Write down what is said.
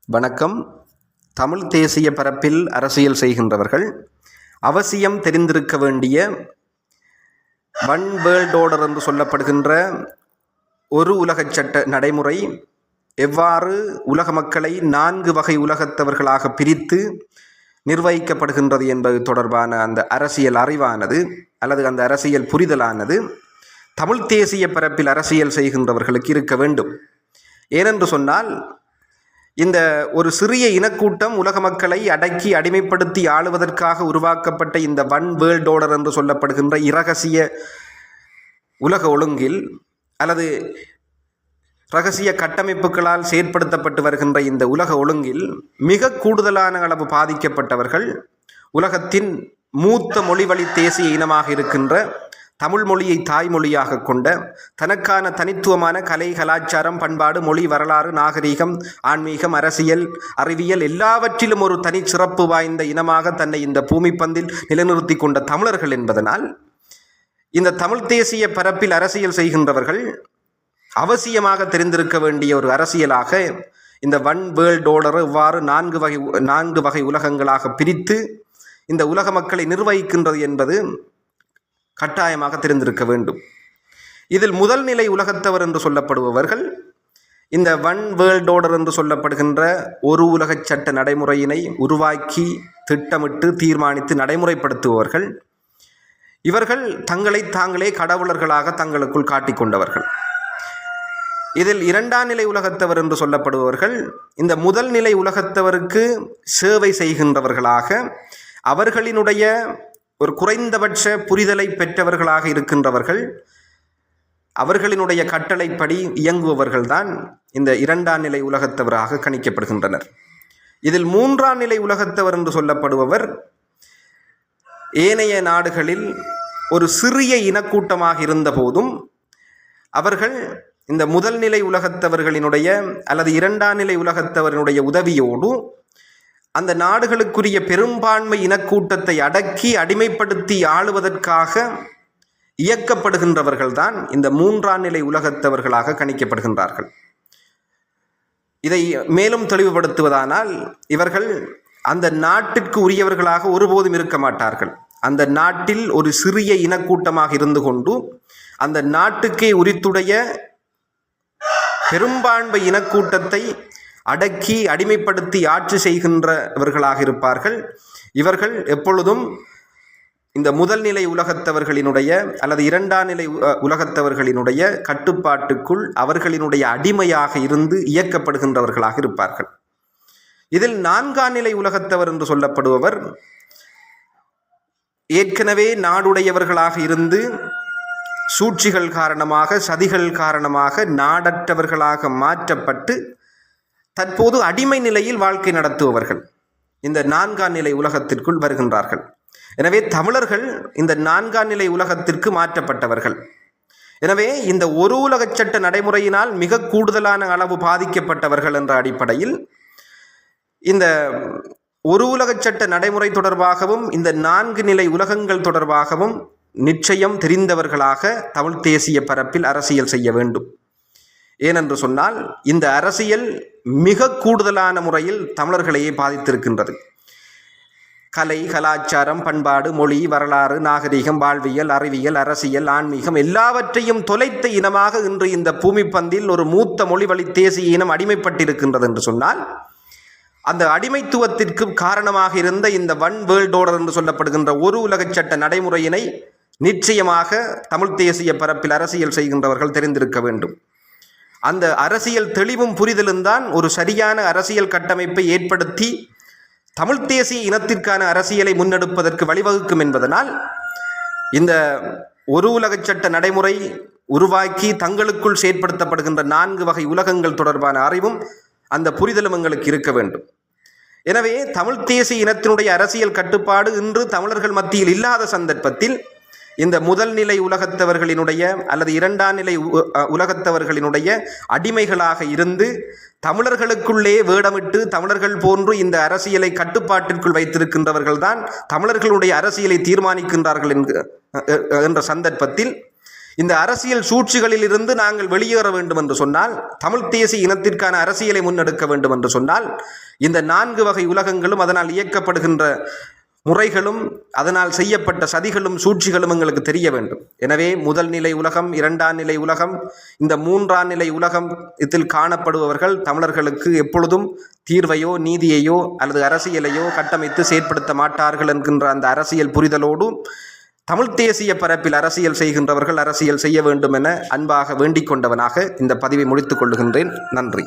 வணக்கம். தமிழ் தேசிய பரப்பில் அரசியல் செய்கின்றவர்கள் அவசியம் தெரிந்திருக்க வேண்டிய ஒன் வேர்ல்ட் ஆர்டர் என்று சொல்லப்படுகின்ற ஒரு உலகச் சட்ட நடைமுறை எவ்வாறு உலக மக்களை 4 வகை உலகத்தவர்களாக பிரித்து நிர்வகிக்கப்படுகின்றது என்பது தொடர்பான அந்த அரசியல் அறிவானது அல்லது அந்த அரசியல் புரிதலானது தமிழ் தேசிய பரப்பில் அரசியல் செய்கின்றவர்களுக்கு இருக்க வேண்டும். ஏனென்று சொன்னால், இந்த ஒரு சிறிய இனக்கூட்டம் உலக மக்களை அடக்கி அடிமைப்படுத்தி ஆளுவதற்காக உருவாக்கப்பட்ட இந்த ஒன் வேர்ல்ட் ஆர்டர் என்று சொல்லப்படுகின்ற இரகசிய உலக ஒழுங்கில் அல்லது இரகசிய கட்டமைப்புகளால் செயற்படுத்தப்பட்டு வருகின்ற இந்த உலக ஒழுங்கில் மிக கூடுதலான அளவு பாதிக்கப்பட்டவர்கள் உலகத்தின் மூத்த மொழிவழி தேசிய இனமாக இருக்கின்ற தமிழ் மொழியை தாய்மொழியாக கொண்ட, தனக்கான தனித்துவமான கலை, கலாச்சாரம், பண்பாடு, மொழி, வரலாறு, நாகரீகம், ஆன்மீகம், அரசியல், அறிவியல் எல்லாவற்றிலும் ஒரு தனி சிறப்பு வாய்ந்த இனமாக தன்னை இந்த பூமிப்பந்தில் நிலைநிறுத்தி கொண்ட தமிழர்கள் என்பதனால், இந்த தமிழ் தேசிய பரப்பில் அரசியல் செய்கின்றவர்கள் அவசியமாக தெரிந்திருக்க வேண்டிய ஒரு அரசியலாக இந்த ஒன் வேர்ல்ட் ஆர்டர் இவ்வாறு 4 வகை உலகங்களாக பிரித்து இந்த உலக மக்களை நிர்வகிக்கின்றது என்பது கட்டாயமாக தெரிந்திருக்க வேண்டும். இதில் முதல் நிலை உலகத்தவர் என்று சொல்லப்படுபவர்கள் இந்த ஒன் வேர்ல்ட் ஆர்டர் என்று சொல்லப்படுகின்ற ஒரு உலகச் சட்ட நடைமுறையினை உருவாக்கி திட்டமிட்டு தீர்மானித்து நடைமுறைப்படுத்துபவர்கள். இவர்கள் தங்களை தாங்களே கடவுளர்களாக தங்களுக்குள் காட்டிக்கொண்டவர்கள். இதில் 2ஆம் நிலை உலகத்தவர் என்று சொல்லப்படுபவர்கள் இந்த முதல் நிலை உலகத்தவருக்கு சேவை செய்கின்றவர்களாக, அவர்களினுடைய ஒரு குறைந்தபட்ச புரிதலை பெற்றவர்களாக இருக்கின்றவர்கள், அவர்களினுடைய கட்டளைப்படி இயங்குபவர்கள்தான் இந்த 2ஆம் நிலை உலகத்தவராக கணிக்கப்படுகின்றனர். இதில் 3ஆம் நிலை உலகத்தவர் என்று சொல்லப்படுபவர் ஏனைய நாடுகளில் ஒரு சிறிய இனக்கூட்டமாக இருந்த போதும் அவர்கள் இந்த முதல் நிலை உலகத்தவர்களினுடைய அல்லது 2ஆம் நிலை உலகத்தவரினுடைய உதவியோடு அந்த நாடுகளுக்குரிய பெரும்பான்மை இனக்கூட்டத்தை அடக்கி அடிமைப்படுத்தி ஆளுவதற்காக இயக்கப்படுகின்றவர்கள்தான் இந்த 3ஆம் நிலை உலகத்தவர்களாக கணிக்கப்படுகின்றார்கள். இதை மேலும் தெளிவுபடுத்துவதானால், இவர்கள் அந்த நாட்டிற்கு உரியவர்களாக ஒருபோதும் இருக்க மாட்டார்கள். அந்த நாட்டில் ஒரு சிறிய இனக்கூட்டமாக இருந்து கொண்டு அந்த நாட்டுக்கே உரித்துடைய பெரும்பான்மை இனக்கூட்டத்தை அடக்கி அடிமைப்படுத்தி ஆட்சி செய்கின்றவர்களாக இருப்பார்கள். இவர்கள் எப்பொழுதும் இந்த முதல் நிலை உலகத்தவர்களினுடைய அல்லது 2ஆம் நிலை உலகத்தவர்களினுடைய கட்டுப்பாட்டுக்குள் அவர்களினுடைய அடிமையாக இருந்து இயக்கப்படுகின்றவர்களாக இருப்பார்கள். இதில் 4ஆம் நிலை உலகத்தவர் என்று சொல்லப்படுபவர் ஏற்கனவே நாடுடையவர்களாக இருந்து சூழ்ச்சிகள் காரணமாக, சதிகள் காரணமாக நாடற்றவர்களாக மாற்றப்பட்டு தற்போது அடிமை நிலையில் வாழ்க்கை நடத்துபவர்கள் இந்த 4ஆம் நிலை உலகத்திற்குள் வருகின்றார்கள். எனவே தமிழர்கள் இந்த 4ஆம் நிலை உலகத்திற்கு மாற்றப்பட்டவர்கள். எனவே இந்த ஒரு உலகச் சட்ட நடைமுறையினால் மிக கூடுதலான அளவு பாதிக்கப்பட்டவர்கள் என்ற அடிப்படையில் இந்த ஒரு உலகச் சட்ட நடைமுறை தொடர்பாகவும் இந்த 4 நிலை உலகங்கள் தொடர்பாகவும் நிச்சயம் தெரிந்தவர்களாக தமிழ் தேசிய பரப்பில் அரசியல் செய்ய வேண்டும். ஏனென்று சொன்னால், இந்த அரசியல் மிக கூடுதலான முறையில் தமிழர்களையே பாதித்திருக்கின்றது. கலை, கலாச்சாரம், பண்பாடு, மொழி, வரலாறு, நாகரீகம், வாழ்வியல், அறிவியல், அரசியல், ஆன்மீகம் எல்லாவற்றையும் தொலைத்த இனமாக இன்று இந்த பூமிப்பந்தில் ஒரு மூத்த மொழிவழி தேசிய இனம் அடிமைப்பட்டிருக்கின்றது என்று சொன்னால், அந்த அடிமைத்துவத்திற்கு காரணமாக இருந்த இந்த ஒன் வேர்ல்ட் ஆர்டர் என்று சொல்லப்படுகின்ற ஒரு உலகச் சட்ட நடைமுறையினை நிச்சயமாக தமிழ் தேசிய பரப்பில் அரசியல் செய்கின்றவர்கள் தெரிந்திருக்க வேண்டும். அந்த அரசியல் தெளிவும் புரிதலும் தான் ஒரு சரியான அரசியல் கட்டமைப்பை ஏற்படுத்தி தமிழ் தேசிய இனத்திற்கான அரசியலை முன்னெடுப்பதற்கு வழிவகுக்கும் என்பதனால், இந்த ஒரு உலகச் சட்ட நடைமுறை உருவாக்கி தங்களுக்குள் செயற்படுத்தப்படுகின்ற 4 வகை உலகங்கள் தொடர்பான அறிவும் அந்த புரிதலும் எங்களுக்கு இருக்க வேண்டும். எனவே தமிழ் தேசிய இனத்தினுடைய அரசியல் கட்டுப்பாடு இன்று தமிழர்கள் மத்தியில் இல்லாத சந்தர்ப்பத்தில் இந்த முதல் நிலை உலகத்தவர்களினுடைய அல்லது 2ஆம் நிலை உலகத்தவர்களினுடைய அடிமைகளாக இருந்து தமிழர்களுக்குள்ளே வேடமிட்டு தமிழர்கள் போன்று இந்த அரசியலை கட்டுப்பாட்டிற்குள் வைத்திருக்கின்றவர்கள் தான் தமிழர்களுடைய அரசியலை தீர்மானிக்கின்றார்கள் என்ற சந்தர்ப்பத்தில் இந்த அரசியல் சூழ்ச்சிகளில் இருந்து நாங்கள் வெளியேற வேண்டும் என்று சொன்னால், தமிழ் தேசிய இனத்திற்கான அரசியலை முன்னெடுக்க வேண்டும் என்று சொன்னால், இந்த 4 வகை உலகங்களும் அதனால் இயக்கப்படுகின்ற முறைகளும் அதனால் செய்யப்பட்ட சதிகளும் சூழ்ச்சிகளும் எங்களுக்கு தெரிய வேண்டும். எனவே முதல் நிலை உலகம், 2ஆம் நிலை உலகம், இந்த 3ஆம் நிலை உலகம் இதில் காணப்படுபவர்கள் தமிழர்களுக்கு எப்பொழுதும் தீர்வையோ நீதியையோ அல்லது அரசியலையோ கட்டமைத்து செயற்படுத்த மாட்டார்கள் என்கின்ற அந்த அரசியல் புரிதலோடு தமிழ் தேசிய பரப்பில் அரசியல் செய்கின்றவர்கள் அரசியல் செய்ய வேண்டும் என அன்பாக வேண்டிக் கொண்டவனாக இந்த பதிவை முடித்துக் கொள்ளுகின்றேன். நன்றி.